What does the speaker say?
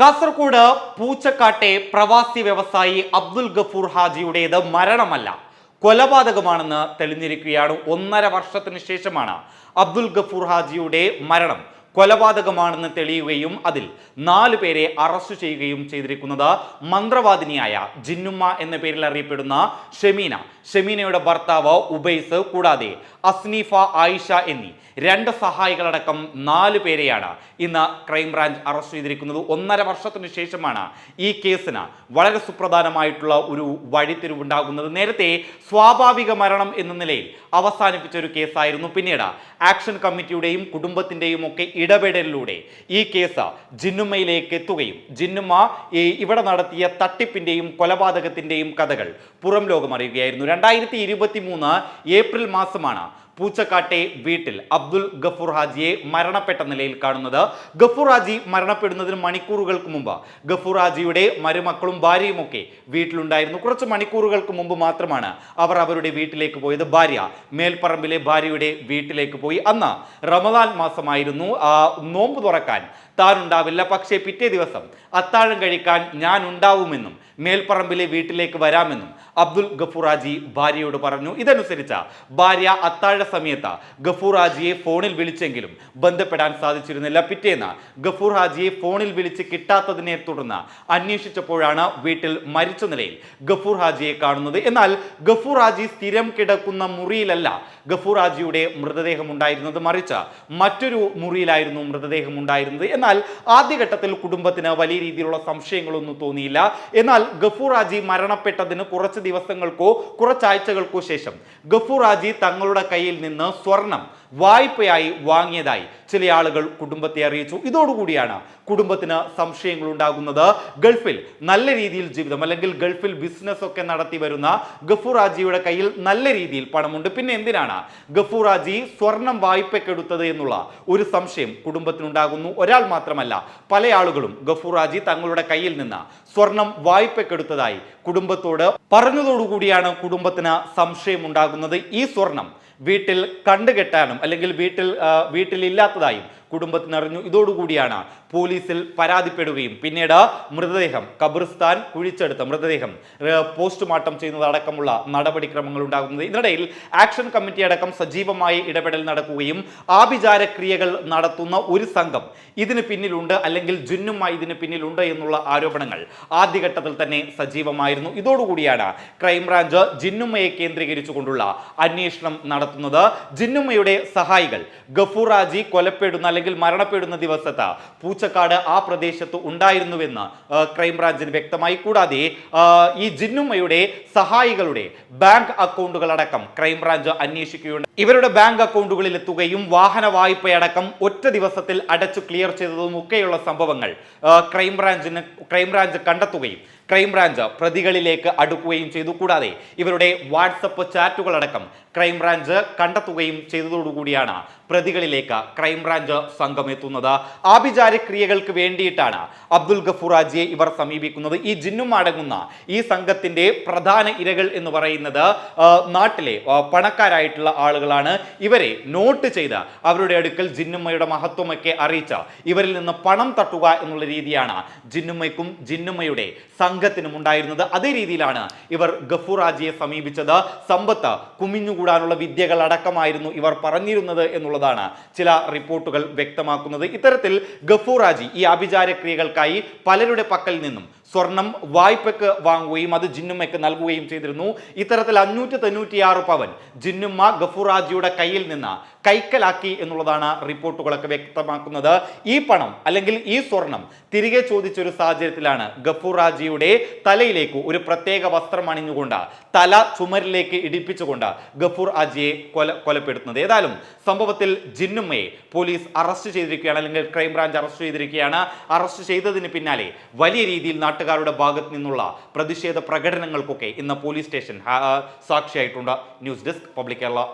കാസർഗോഡ് പൂച്ചക്കാട്ടെ പ്രവാസി വ്യവസായി അബ്ദുൽ ഗഫൂർ ഹാജിയുടേത് മരണമല്ല, കൊലപാതകമാണെന്ന് തെളിഞ്ഞിരിക്കുകയാണ്. 1.5 വർഷത്തിന് ശേഷമാണ് അബ്ദുൽ ഗഫൂർ ഹാജിയുടെ മരണം കൊലപാതകമാണെന്ന് തെളിയുകയും അതിൽ 4 പേരെ അറസ്റ്റ് ചെയ്യുകയും ചെയ്തിരിക്കുന്നത് മന്ത്രവാദിനിയായ ജിന്നുമ്മ എന്ന പേരിൽ അറിയപ്പെടുന്ന ഷെമീനയുടെ ഭർത്താവ് ഉബൈസ്, കൂടാതെ അസ്നീഫ, ആയിഷ എന്നീ 2 സഹായികളടക്കം 4 പേരെയാണ് ഇന്ന് ക്രൈംബ്രാഞ്ച് അറസ്റ്റ് ചെയ്തിരിക്കുന്നത്. 1.5 വർഷത്തിന് ശേഷമാണ് ഈ കേസിന് വളരെ സുപ്രധാനമായിട്ടുള്ള ഒരു വഴിത്തിരിവുണ്ടാകുന്നത്. നേരത്തെ സ്വാഭാവിക മരണം എന്ന നിലയിൽ അവസാനിപ്പിച്ച ഒരു കേസായിരുന്നു. പിന്നീട് ആക്ഷൻ കമ്മിറ്റിയുടെയും കുടുംബത്തിന്റെയും ഒക്കെ ഇടപെടലിലൂടെ ഈ കേസ് ജിന്നുമ്മയിലേക്ക് എത്തുകയും ജിന്നുമ്മ ഇവിടെ നടത്തിയ തട്ടിപ്പിന്റെയും കൊലപാതകത്തിന്റെയും കഥകൾ പുറം ലോകം അറിയുകയായിരുന്നു. 2023 ഏപ്രിൽ മാസമാണ് പൂച്ചക്കാട്ടെ വീട്ടിൽ അബ്ദുൽ ഗഫൂർ ഹാജിയെ മരണപ്പെട്ട നിലയിൽ കാണുന്നത്. ഗഫൂർ ഹാജി മരണപ്പെടുന്നതിന് മണിക്കൂറുകൾക്ക് മുമ്പ് ഗഫൂർ ഹാജിയുടെ മരുമക്കളും ഭാര്യയും ഒക്കെ വീട്ടിലുണ്ടായിരുന്നു. കുറച്ച് മണിക്കൂറുകൾക്ക് മുമ്പ് മാത്രമാണ് അവർ അവരുടെ വീട്ടിലേക്ക് പോയത്. ഭാര്യ മേൽപ്പറമ്പിലെ ഭാര്യയുടെ വീട്ടിലേക്ക് പോയി. അന്ന് റമദാൻ മാസമായിരുന്നു. നോമ്പ് തുറക്കാൻ താൻ ഉണ്ടാവില്ല, പക്ഷേ പിറ്റേ ദിവസം അത്താഴം കഴിക്കാൻ ഞാൻ ഉണ്ടാവുമെന്നും മേൽപ്പറമ്പിലെ വീട്ടിലേക്ക് വരാമെന്നും അബ്ദുൽ ഗഫൂർ ഹാജി ഭാര്യയോട് പറഞ്ഞു. ഇതനുസരിച്ച് ഭാര്യ അത്താഴ സമയത്ത് ഗഫൂർ ഹാജിയെ ഫോണിൽ വിളിച്ചെങ്കിലും ബന്ധപ്പെടാൻ സാധിച്ചിരുന്നില്ല. പിറ്റേന്ന് ഗഫൂർ ഹാജിയെ ഫോണിൽ വിളിച്ച് കിട്ടാത്തതിനെ തുടർന്ന് അന്വേഷിച്ചപ്പോഴാണ് വീട്ടിൽ മരിച്ച നിലയിൽ ഗഫൂർ ഹാജിയെ കാണുന്നത്. എന്നാൽ ഗഫൂർ ഹാജി സ്ഥിരം കിടക്കുന്ന മുറിയിലല്ല ഗഫൂർ ഹാജിയുടെ മൃതദേഹം ഉണ്ടായിരുന്നത്, മറിച്ച് മറ്റൊരു മുറിയിലായിരുന്നു മൃതദേഹം ഉണ്ടായിരുന്നത്. എന്നാൽ ആദ്യഘട്ടത്തിൽ കുടുംബത്തിന് വലിയ രീതിയിലുള്ള സംശയങ്ങളൊന്നും തോന്നിയില്ല. എന്നാൽ ഗഫൂർ ഹാജി മരണപ്പെട്ടതിന് കുറച്ച് ദിവസങ്ങൾക്കോ കുറച്ചാഴ്ചകൾക്കോ ശേഷം ഗഫൂർ ഹാജി തങ്ങളുടെ കയ്യിൽ നിന്ന് സ്വർണം വായ്പയായി വാങ്ങിയതായി ചില ആളുകൾ കുടുംബത്തെ അറിയിച്ചു. ഇതോടുകൂടിയാണ് കുടുംബത്തിന് സംശയങ്ങൾ ഉണ്ടാകുന്നത്. ഗൾഫിൽ നല്ല രീതിയിൽ ജീവിതം അല്ലെങ്കിൽ ഗൾഫിൽ ബിസിനസ് ഒക്കെ നടത്തി വരുന്ന ഗഫൂർ ഹാജിയുടെ കയ്യിൽ നല്ല രീതിയിൽ പണമുണ്ട്, പിന്നെ എന്തിനാണ് ഗഫൂർ ഹാജി സ്വർണം വായ്പക്കെടുത്തത് എന്നുള്ള ഒരു സംശയം കുടുംബത്തിനുണ്ടാകുന്നു. ഒരാൾ മാത്രമല്ല, പല ആളുകളും ഗഫൂർ ഹാജി തങ്ങളുടെ കയ്യിൽ നിന്ന് സ്വർണം വായ്പക്കെടുത്തതായി കുടുംബത്തോട് പറഞ്ഞതോടുകൂടിയാണ് കുടുംബത്തിന് സംശയം ഉണ്ടാകുന്നത്. ഈ സ്വർണം വീട്ടിൽ കണ്ടുകെട്ടാനും അല്ലെങ്കിൽ വീട്ടിലില്ലാത്തതായും കുടുംബത്തിനറിഞ്ഞു. ഇതോടുകൂടിയാണ് പോലീസിൽ പരാതിപ്പെടുകയും പിന്നീട് മൃതദേഹം ഖബർസ്ഥാൻ കുഴിച്ചെടുത്ത മൃതദേഹം പോസ്റ്റ്മോർട്ടം ചെയ്യുന്നതടക്കമുള്ള നടപടിക്രമങ്ങൾ ഉണ്ടാകുന്നത്. ഇതിനിടയിൽ ആക്ഷൻ കമ്മിറ്റി അടക്കം സജീവമായ ഇടപെടൽ നടക്കുകയും ആഭിചാരക്രിയകൾ നടത്തുന്ന ഒരു സംഘം ഇതിന് പിന്നിലുണ്ട് അല്ലെങ്കിൽ ജിന്നുമ്മ ഇതിന് പിന്നിലുണ്ട് എന്നുള്ള ആരോപണങ്ങൾ ആദ്യഘട്ടത്തിൽ തന്നെ സജീവമായിരുന്നു. ഇതോടുകൂടിയാണ് ക്രൈംബ്രാഞ്ച് ജിന്നുമ്മയെ കേന്ദ്രീകരിച്ചുകൊണ്ടുള്ള അന്വേഷണം നടത്തുന്നത്. ജിന്നുമ്മയുടെ സഹായികൾ ഗഫൂർ ഹാജി കൊലപ്പെടുന്ന അല്ലെങ്കിൽ മരണപ്പെടുന്ന ദിവസത്ത് പൂച്ചക്കാട് ആ പ്രദേശത്ത് ഉണ്ടായിരുന്നുവെന്ന് ക്രൈംബ്രാഞ്ചിന് വ്യക്തമായി. കൂടാതെ ഈ ജിന്നുമ്മയുടെ സഹായികളുടെ ബാങ്ക് അക്കൗണ്ടുകൾ അടക്കം ക്രൈംബ്രാഞ്ച് അന്വേഷിക്കുകയുണ്ട്. ഇവരുടെ ബാങ്ക് അക്കൗണ്ടുകളിൽ എത്തുകയും വാഹന വായ്പയടക്കം ഒറ്റ ദിവസത്തിൽ അടച്ചു ക്ലിയർ ചെയ്തതും ഒക്കെയുള്ള സംഭവങ്ങൾ ക്രൈംബ്രാഞ്ച് കണ്ടെത്തുകയും ക്രൈംബ്രാഞ്ച് പ്രതികളിലേക്ക് അടുക്കുകയും ചെയ്തു. കൂടാതെ ഇവരുടെ വാട്സപ്പ് ചാറ്റുകളടക്കം ക്രൈംബ്രാഞ്ച് കണ്ടെത്തുകയും ചെയ്തതോടുകൂടിയാണ് പ്രതികളിലേക്ക് ക്രൈംബ്രാഞ്ച് സംഘം എത്തുന്നത്. ആഭിചാരക്രിയകൾക്ക് വേണ്ടിയിട്ടാണ് അബ്ദുൽ ഗഫൂർ ഹാജിയെ ഇവർ സമീപിക്കുന്നത്. ഈ ജിന്നും അടങ്ങുന്ന ഈ സംഘത്തിന്റെ പ്രധാന ഇരകൾ എന്ന് പറയുന്നത് നാട്ടിലെ പണക്കാരായിട്ടുള്ള ആളുകളാണ്. ഇവരെ നോട്ട് ചെയ്ത് അവരുടെ അടുക്കൽ ജിന്നുമ്മയുടെ മഹത്വമൊക്കെ അറിയിച്ച ഇവരിൽ നിന്ന് പണം തട്ടുക എന്നുള്ള രീതിയാണ് ജിന്നുമ്മയ്ക്കും ജിന്നുമ്മയുടെ സംഘത്തിനും ഉണ്ടായിരുന്നത്. അതേ രീതിയിലാണ് ഇവർ ഗഫൂർ ഹാജിയെ സമീപിച്ചത്. സമ്പത്ത് കുമിഞ്ഞുകൂടാനുള്ള വിദ്യകൾ അടക്കമായിരുന്നു ഇവർ പറഞ്ഞിരുന്നത് എന്നുള്ളതാണ് ചില റിപ്പോർട്ടുകൾ വ്യക്തമാക്കുന്നത്. ഇത്തരത്തിൽ ഗഫൂർ ഹാജി ഈ ആഭിചാരക്രിയകൾക്കായി പലരുടെ പക്കൽ നിന്നും സ്വർണം വായ്പക്ക് വാങ്ങുകയും അത് ജിന്നുമ്മയ്ക്ക് നൽകുകയും ചെയ്തിരുന്നു. ഇത്തരത്തിൽ 596 പവൻ ജിന്നുമ്മ ഗഫൂർ ഹാജിയുടെ കയ്യിൽ നിന്ന് കൈക്കലാക്കി എന്നുള്ളതാണ് റിപ്പോർട്ടുകളൊക്കെ വ്യക്തമാക്കുന്നത്. ഈ പണം അല്ലെങ്കിൽ ഈ സ്വർണം തിരികെ ചോദിച്ചൊരു സാഹചര്യത്തിലാണ് ഗഫൂർ ഹാജിയുടെ തലയിലേക്ക് ഒരു പ്രത്യേക വസ്ത്രം അണിഞ്ഞുകൊണ്ട് തല ചുമരിലേക്ക് ഇടിപ്പിച്ചുകൊണ്ട് ഗഫൂർ ഹാജിയെ കൊലപ്പെടുത്തുന്നത്. ഏതായാലും സംഭവത്തിൽ ജിന്നുമ്മയെ പോലീസ് അറസ്റ്റ് ചെയ്തിരിക്കുകയാണ്, അല്ലെങ്കിൽ ക്രൈംബ്രാഞ്ച് അറസ്റ്റ് ചെയ്തിരിക്കുകയാണ്. അറസ്റ്റ് ചെയ്തതിന് പിന്നാലെ വലിയ രീതിയിൽ നാട്ടുകാരുടെ ഭാഗത്ത് നിന്നുള്ള പ്രതിഷേധ പ്രകടനങ്ങൾക്കൊക്കെ ഇന്ന് പോലീസ് സ്റ്റേഷൻ സാക്ഷിയായിട്ടുണ്ട്. News desk public Kerala.